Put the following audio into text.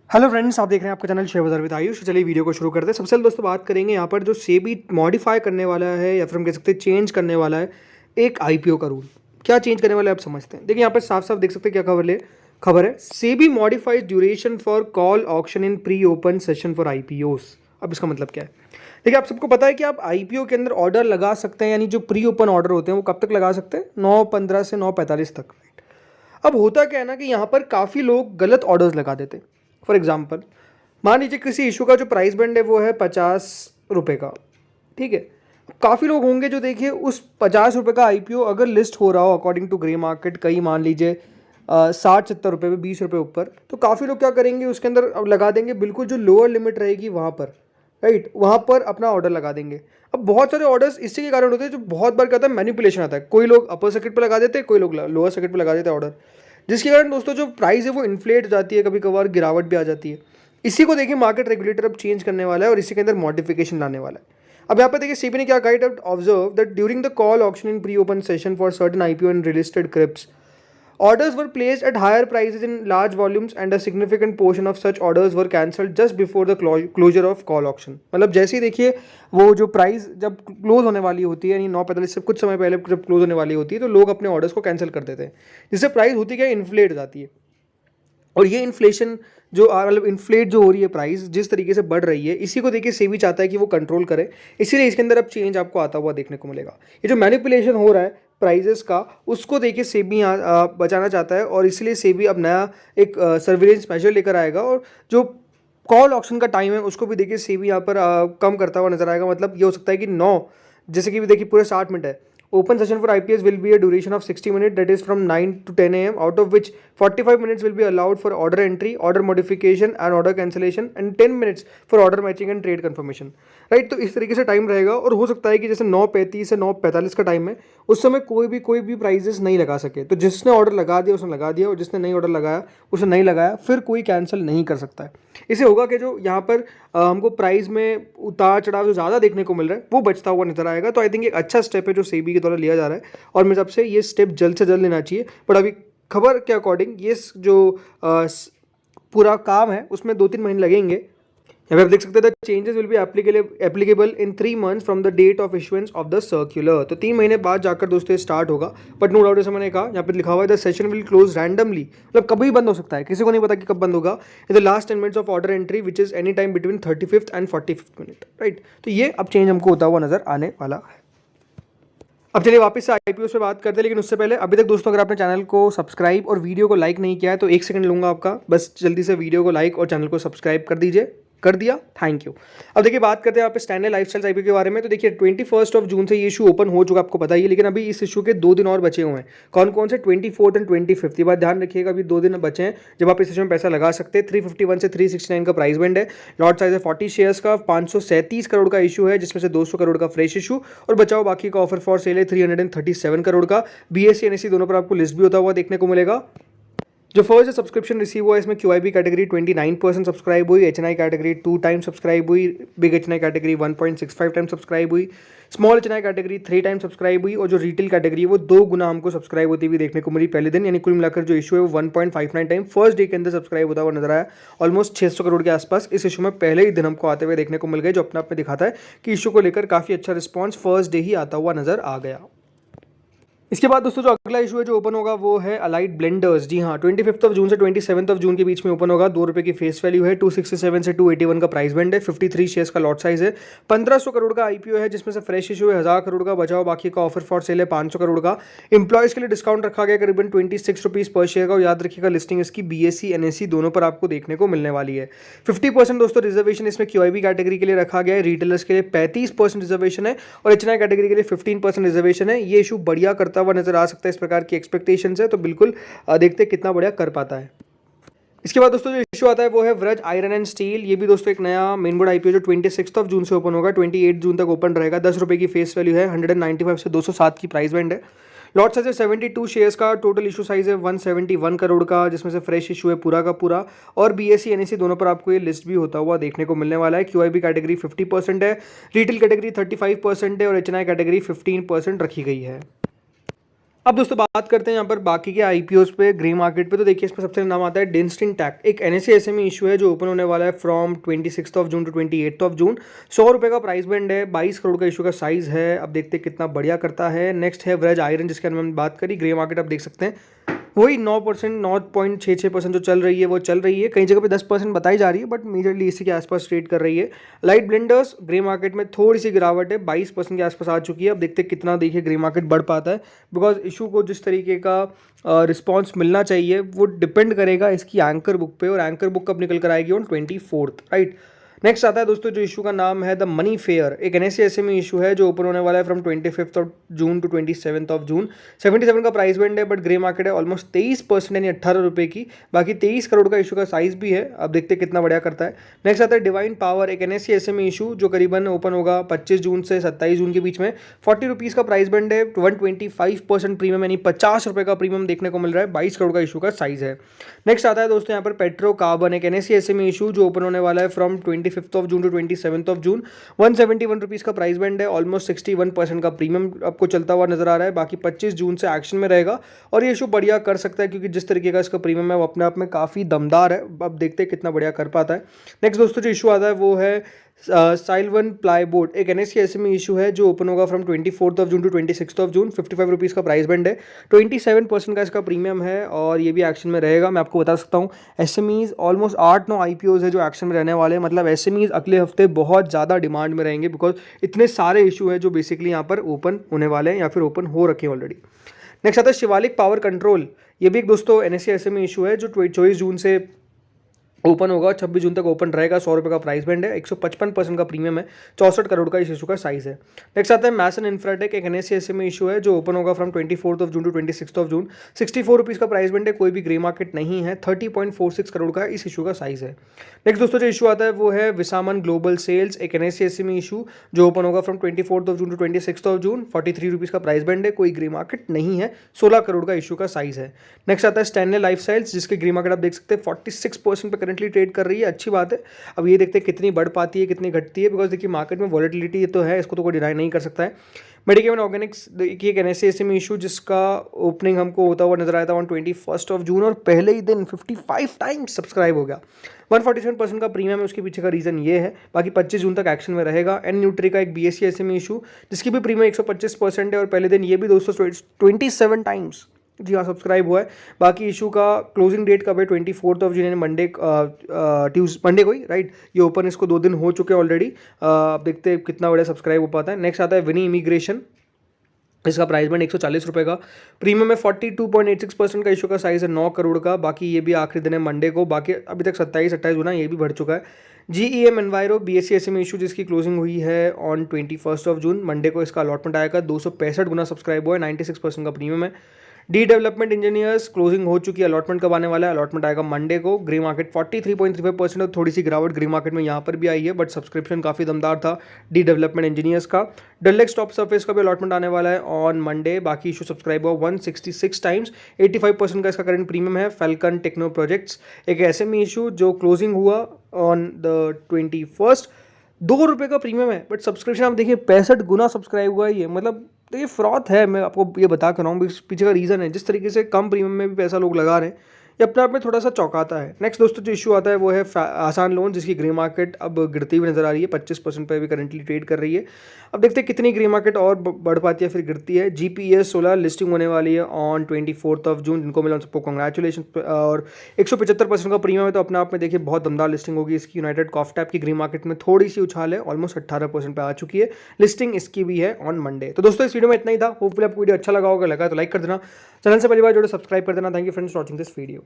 Hello friends, आप देख रहे हैं आपका चैनल शेयर बाजार विद आयुष। चलिए वीडियो को शुरू करते हैं। सबसे पहले दोस्तों बात करेंगे यहाँ पर जो सेबी मॉडिफाई करने वाला है या फिर हम कह सकते हैं चेंज करने वाला है एक आईपीओ का रूल। क्या चेंज करने वाला है आप समझते हैं। देखिए यहाँ पर साफ साफ देख सकते हैं क्या खबर है। SEBI modifies duration for call auction in pre open session for IPOs. अब इसका मतलब क्या है। देखिए आप सबको पता है कि आप आईपीओ के अंदर ऑर्डर लगा सकते हैं, यानी जो प्री ओपन ऑर्डर होते हैं वो कब तक लगा सकते हैं, 9:15 से 9:45 तक। अब होता क्या है ना कि यहाँ पर काफ़ी लोग गलत ऑर्डर्स लगा देते हैं। फॉर एग्जाम्पल मान लीजिए किसी इशू का जो प्राइस बैंड है वो है 50 रुपये का, ठीक है। काफ़ी लोग होंगे जो देखिए उस 50 रुपये का आईपीओ अगर लिस्ट हो रहा हो अकॉर्डिंग टू ग्रे मार्केट, कहीं मान लीजिए 60-70 रुपये पे, 20 रुपये ऊपर, तो काफ़ी लोग क्या करेंगे उसके अंदर अब लगा देंगे बिल्कुल जो लोअर लिमिट रहेगी वहाँ पर, राइट, वहाँ पर अपना ऑर्डर लगा देंगे। अब बहुत सारे ऑर्डर्स इसी के कारण होते हैं जो बहुत बार क्या होता है मैनिपुलेशन आता है। कोई लोग अपर सर्किट पर लगा देते हैं, कोई लोग लोअर सर्किट पर लगा देते हैं ऑर्डर, जिसके कारण दोस्तों जो प्राइस है वो इन्फ्लेट हो जाती है, कभी कभार गिरावट भी आ जाती है। इसी को देखिए मार्केट रेगुलेटर अब चेंज करने वाला है और इसी के अंदर मॉडिफिकेशन लाने वाला है। अब यहाँ पे देखिए सेबी ने क्या कहा, observe that during the call auction in pre open session for certain IPO and relisted scrips, orders were placed at higher prices in large volumes and a significant portion of such orders were cancelled just before the closure of call auction। मतलब जैसे ही देखिए वो जो price जब close होने वाली होती है, यानी 9:45 से कुछ समय पहले जब क्लोज होने वाली होती है, तो लोग अपने ऑर्डर्स को कैंसिल कर देते हैं, जिससे प्राइस होती क्या है, इन्फ्लेट हो जाती है। और ये इन्फ्लेशन जो मतलब इन्फ्लेट जो हो रही है, प्राइस जिस तरीके से बढ़ रही है, इसी को देखिए सेबी चाहता है कि वो कंट्रोल करे। इसीलिए इसके अंदर अब चेंज आपको आता हुआ देखने को मिलेगा। ये जो मैनिपुलेशन हो रहा है प्राइजेस का, उसको देखिए सेबी बचाना चाहता है और इसलिए सेबी अब नया एक सर्विलेंस मेजर लेकर आएगा। और जो कॉल ऑप्शन का टाइम है उसको भी देखिए सेबी यहाँ पर कम करता हुआ नजर आएगा। मतलब ये हो सकता है कि 9, जैसे कि देखिए पूरे 60 मिनट है। Open session for IPS will be a duration of 60 minutes, that is from 9 to 10 a.m., out of which 45 minutes will be allowed for order entry, order modification and order cancellation, and 10 minutes for order matching and trade confirmation, right. तो इस तरीके से time रहेगा और हो सकता है कि जैसे 9:35 से 9:45 का टाइम है, उस समय कोई भी प्राइजेस नहीं लगा सके। तो जिसने ऑर्डर लगा दिया उसने लगा दिया, और जिसने नहीं ऑर्डर लगाया उसने नहीं लगाया, फिर कोई कैंसिल नहीं कर सकता है। इससे होगा कि जो यहाँ पर हमको प्राइस में उतार चढ़ाव जो ज़्यादा देखने को मिल रहा है वो बचता हुआ नजर आएगा। तो आई थिंक एक अच्छा स्टेप है जो सेबी के द्वारा लिया जा रहा है, और मेरे हिसाब से ये स्टेप जल्द से जल्द लेना चाहिए। बट अभी खबर के अकॉर्डिंग ये जो पूरा काम है उसमें 2-3 महीने लगेंगे। यहाँ पे आप देख सकते हैं changes will be applicable in 3 months from the date of issuance of the circular. तो 3 महीने बाद जाकर दोस्तों ये स्टार्ट होगा। बट नो डाउट, जैसे मैंने कहा यहाँ पे लिखा हुआ है the session will close randomly, मतलब कभी बंद हो सकता है, किसी को नहीं पता कि कब बंद होगा। In the last 10 minutes of order entry which is any time between 35th and 45th minute, right. तो ये अब चेंज हमको होता हुआ नजर आने वाला है। अब चलिए वापस से आईपीओ से बात करते हैं, लेकिन उससे पहले अभी तक दोस्तों अगर आपने चैनल को सब्सक्राइब और वीडियो को लाइक नहीं किया है तो 1 सेकंड लूंगा आपका, बस जल्दी से वीडियो को लाइक और चैनल को सब्सक्राइब कर दीजिए। कर दिया, थैंक यू। अब देखिए बात करते हैं यहाँ पे स्टैंडर्ड लाइफस्टाइल आईपीओ के बारे में। तो देखिए 21 जून से ये इशू ओपन हो चुका, आपको पता ही है, लेकिन अभी इस इशू के 2 दिन और बचे हुए हैं। कौन कौन से, 24 एंड 25। ये बात ध्यान रखिएगा, अभी 2 दिन बचे हैं जब आप इस इशू में पैसा लगा सकते हैं। 351 से 369 का प्राइस बैंड है। लॉट साइज है 40 शेयर्स का, 537 करोड़ का इशू है, जिसमें से 200 करोड़ का फ्रेश इशू और बचाओ बाकी का ऑफर फॉर सेल है 337 करोड़ का। बीएससी एनएससी दोनों पर आपको लिस्ट भी होता हुआ देखने को मिलेगा। जो फर्स्ट सब्सक्रिप्शन रिसीव हुआ है इसमें क्यूआईबी कैटेगरी 29% सब्सक्राइब हुई, एचएनआई कैटेगरी 2 टाइम्स सब्सक्राइब हुई, big HNI category 1.65 times subscribe हुई, small HNI category 3 times subscribe हुई, और जो रिटेल कैटेगरी है वो 2 गुना हमको सब्सक्राइब होती हुई देखने को मिली पहले दिन। यानी कुल मिलाकर जो इशू है वो 1.59 टाइम फर्स्ट डे के अंदर सब्सक्राइब होता हुआ नजर आया। ऑलमोस्ट 600 करोड़ के आसपास इस इशू में पहले ही दिन हमको आते हुए देखने को मिल गए, जो अपने आप में दिखाता है कि इशू को लेकर काफी अच्छा रिस्पॉन्स फर्स्ट डे ही आता हुआ नजर आ गया। इसके बाद दोस्तों जो अगला इशू है जो ओपन होगा वो है अलाइड ब्लेंडर्स। जी हाँ, 25 जून से 27 जून के बीच में ओपन होगा। 2 रुपये की फेस वैल्यू है, 267 से 281 का प्राइस बैंड है, 53 शेयर्स का लॉट साइज है, 1500 करोड़ का आईपीओ है, जिसमें से फ्रेश इशू है 1000 करोड़ का, बचाओ बाकी का ऑफर फॉर सेल है 500 करोड़ का। इंप्लॉयज के लिए डिस्काउंट रखा गया करीबन 26 रुपीज पर शेयर का, और याद रखिएगा लिस्टिंग इसकी बीएससी एनएससी दोनों पर आपको देखने को मिलने वाली है। 50% दोस्तों रिजर्वेशन इसमें क्यूआईबी कैटेगरी के लिए रखा गया है, रिटेलर्स के लिए 35% रिजर्वेशन है, और एचएनआई कैटेगरी के लिए 15% रिजर्वेशन है। ये इशू बढ़िया करता हुआ नजर आ सकता है, इस प्रकार की एक्सपेक्टेशंस है, तो बिल्कुल देखते हैं कितना बढ़िया कर पाता है। इसके बाद दोस्तों जो इशू आता है वो है व्रज आयरन एंड स्टील। ये भी दोस्तों एक नया मेन बोर्ड आईपीओ जो 26 जून से ओपन होगा, 28 जून तक ओपन रहेगा। 10 रुपये की फेस वैल्यू है, 195 से 207 की प्राइस बैंड है। लॉट साइज है 72 शेयर्स का, टोटल इशू साइज है 171 करोड़ का, जिसमें से फ्रेश इशू है पूरा का पूरा, और बीएससी एनएससी दोनों पर आपको ये लिस्ट भी होता हुआ देखने को मिलने वाला है। क्यूआईबी कैटेगरी 50% है, रिटेल कैटेगरी 35% है, और एचएनआई कैटेगरी 15% रखी गई है। अब दोस्तों बात करते हैं यहाँ पर बाकी के आईपीओस पे, ग्रे मार्केट पे। तो देखिए इसमें सबसे नाम आता है डेंस्टिन टैक, एक एनएससी एसएमई इशू है जो ओपन होने वाला है from 26 of June to 28 of June. 100 रुपये का प्राइस बैंड है, 22 करोड़ का इशू का साइज है। अब देखते हैं कितना बढ़िया करता है। नेक्स्ट है व्रज आयरन, जिसके बारे में हमने बात करी। ग्रे मार्केट आप देख सकते हैं वही 9%, 9.66% जो चल रही है वो चल रही है। कई जगह पे 10% बताई जा रही है, बट मेजरली इसी के आसपास ट्रेड कर रही है। लाइट ब्लेंडर्स ग्रे मार्केट में थोड़ी सी गिरावट है, 22% के आसपास आ चुकी है। अब देखते हैं कितना देखिए ग्रे मार्केट बढ़ पाता है, बिकॉज इशू को जिस तरीके का रिस्पॉन्स मिलना चाहिए वो डिपेंड करेगा इसकी एंकर बुक पे, और एंकर बुक कब निकल कर आएगी ऑन 24, राइट। नेक्स्ट आता है दोस्तों जो इशू का नाम है द मनी फेयर, एक एनएससी एसएमई इशू है जो ओपन होने वाला है from 25 of June to 27 of June. 77 का प्राइस बैंड है, बट ग्रे मार्केट है ऑलमोस्ट 23% यानी 18 रुपये की। बाकी 23 करोड़ का इशू का साइज भी है। अब देखते हैं कितना बढ़िया करता है। नेक्स्ट आता है डिवाइन पावर, एक एनएससी एसएमई इशू जो करीबन ओपन होगा 25 जून से 27 जून के बीच में। 40 रुपीज़ का प्राइस बैंड है, 125% प्रीमियम यानी 50 रुपये का प्रीमियम देखने को मिल रहा है। 22 करोड़ का इशू का साइज है। नेक्स्ट आता है दोस्तों यहाँ पर पेट्रो कार्बन, एक एनएससी एसएमई इशू जो ओपन होने वाला है from 25 of June to 27 of June. 171 rupees का प्राइस बैंड है, ऑलमोस्ट 61% का प्रीमियम आपको चलता हुआ नजर आ रहा है। बाकी 25 जून से एक्शन में रहेगा और ये इशू बढ़िया कर सकता है, क्योंकि जिस तरीके का इसका प्रीमियम है वो अपने आप में काफ़ी दमदार है। अब देखते हैं कितना बढ़िया कर पाता है। नेक्स्ट दोस्तों जो इशू आता है वो है साइलवन प्लाईबोर्ड, एक एनएससी एसएमई इशू है जो ओपन होगा from 24 of June to 26 of June. 55 rupees का प्राइस बैंड है, 27% का इसका प्रीमियम है और ये भी एक्शन में रहेगा। मैं आपको बता सकता हूँ एसएमईज ऑलमोस्ट 8-9 आईपीओज है जो एक्शन में रहने वाले हैं। मतलब एसएमईज अगले हफ्ते बहुत ज़्यादा डिमांड में रहेंगे, बिकॉज इतने सारे इशू है जो बेसिकली यहाँ पर ओपन होने वाले हैं या फिर ओपन हो रखे हैं ऑलरेडी। नेक्स्ट आता है शिवालिक पावर कंट्रोल, ये भी एक दोस्तों एनएससी एसएमई इशू है जो 24 जून से ओपन होगा, 26 जून तक ओपन रहेगा। 100 रुपये का प्राइस बैंड है, 155% का प्रीमियम है, 64 करोड़ का इस इशू का साइज है। नेक्स्ट आता है मैसन इंफ्राटेक, एक एनएससी एसएमई इशू है जो ओपन होगा from 24 of June to 26 of June. 64 rupees का प्राइस बैंड है, कोई भी ग्रे मार्केट नहीं है, 30.46 करोड़ का इस इशू का साइज है। नेक्स्ट दोस्तों जो इशू आता है वो है विसामन ग्लोबल सेल्स, एक एनएससी एसएमई इशू जो ओपन होगा from 24 of June to 26 of June. 43 rupees का प्राइस बैंड है, कोई ग्रे मार्केट नहीं है, 16 करोड़ का इशू का साइज है। नेक्स्ट आता है स्टैनले लाइफ स्टाइल्स, जिसके ग्रे मार्केट आप देख सकते हैं 46% पे करंटली ट्रेड कर रही है, अच्छी बात है। अब ये देखते हैं कितनी बढ़ पाती है कितनी घटती है, बिकॉज देखिए मार्केट में वॉलेटिलिटी तो है, इसको तो कोई डिनाई नहीं कर सकता है। मेडिकेवन ऑर्गेनिक्स देखिए एक एनएससी एसएमई इशू जिसका ओपनिंग हमको होता हुआ नजर आया था ऑन 21 ऑफ जून और पहले ही दिन 55 टाइम्स सब्सक्राइब हो गया। 147% का प्रीमियम है, उसके पीछे का रीजन ये है। बाकी 25 जून तक एक्शन में रहेगा। एन न्यूट्री का एक बीएससी एसएमई इशू जिसकी भी प्रीमियम 125% है और पहले दिन ये भी दोस्तों 27 टाइम्स जी हाँ सब्सक्राइब हुआ है। बाकी इशू का क्लोजिंग डेट कब है, 24 ऑफ जून मंडे मंडे को ही, राइट। ये ओपन इसको 2 दिन हो चुके हैं ऑलरेडी। अब देखते हैं कितना बड़ा सब्सक्राइब हो पाता है। नेक्स्ट आता है विनी इमिग्रेशन, इसका प्राइस बैंड 140 रुपये का, प्रीमियम है 42.86% का, इशू का साइज है 9 करोड़ का। बाकी ये भी आखिरी दिन है मंडे को, बाकी अभी तक 27-28 गुना ये भी बढ़ चुका है। GEM enviro BSc SME issue जिसकी क्लोजिंग हुई है ऑन 21 ऑफ जून, मंडे को इसका अलॉटमेंट आएगा। 265 गुना सब्सक्राइब हुआ है, 96% का प्रीमियम है। डी डेवलपमेंट इंजीनियर्स क्लोजिंग हो चुकी है, अलॉटमेंट कब आने वाला है, अलॉटमेंट आएगा मंडे को। ग्रे मार्केट 43.35% और थोड़ी सी गिरावट ग्रे मार्केट में यहाँ पर भी आई है, बट सब्सक्रिप्शन काफ़ी दमदार था डी डेवलपमेंट इंजीनियर्स का। डेलेक्स टॉप सरफेस का भी अलॉटमेंट आने वाला है ऑन मंडे। बाकी इशू सब्सक्राइब हुआ 166 टाइम्स, 85% का इसका करंट प्रीमियम है। फैल्कन टेक्नो प्रोजेक्ट्स एक एसएमई इशू जो क्लोजिंग हुआ ऑन द 21, 2 रुपये का प्रीमियम है, बट सब्सक्रिप्शन आप देखिए 65 गुना सब्सक्राइब हुआ है ये। मतलब तो ये फ्रॉड है, मैं आपको ये बता कर रहा हूँ, पीछे का रीज़न है जिस तरीके से कम प्रीमियम में भी पैसा लोग लगा रहे हैं, ये अपने आप में थोड़ा सा चौंकाता है। नेक्स्ट दोस्तों जो इशू आता है वो है आसान लोन, जिसकी ग्रे मार्केट अब गिरती हुई नजर आ रही है, 25% पे भी करंटली ट्रेड कर रही है। अब देखते हैं कितनी ग्रे मार्केट और बढ़ पाती है फिर गिरती है। GPS सोलर लिस्टिंग होने वाली है ऑन 24 ऑफ जून, जिनको मिला सबको कॉन्ग्रेचुलेशन। और 175% का प्रीमियम है, तो अपने आप में देखिए बहुत दमदार लिस्टिंग होगी इसकी। यूनाइटेड कॉफटैप की ग्रे मार्केट में थोड़ी सी उछाल है, ऑलमोस्ट 18% पे आ चुकी है। लिस्टिंग इसकी भी है ऑन मंडे। तो दोस्तों इस वीडियो में इतना ही था, होपफुली आपको वीडियो अच्छा लगा होगा, लगा तो लाइक कर देना, चैनल से पहली बार जोड़े सब्सक्राइब कर देना। Thank you friends watching this video.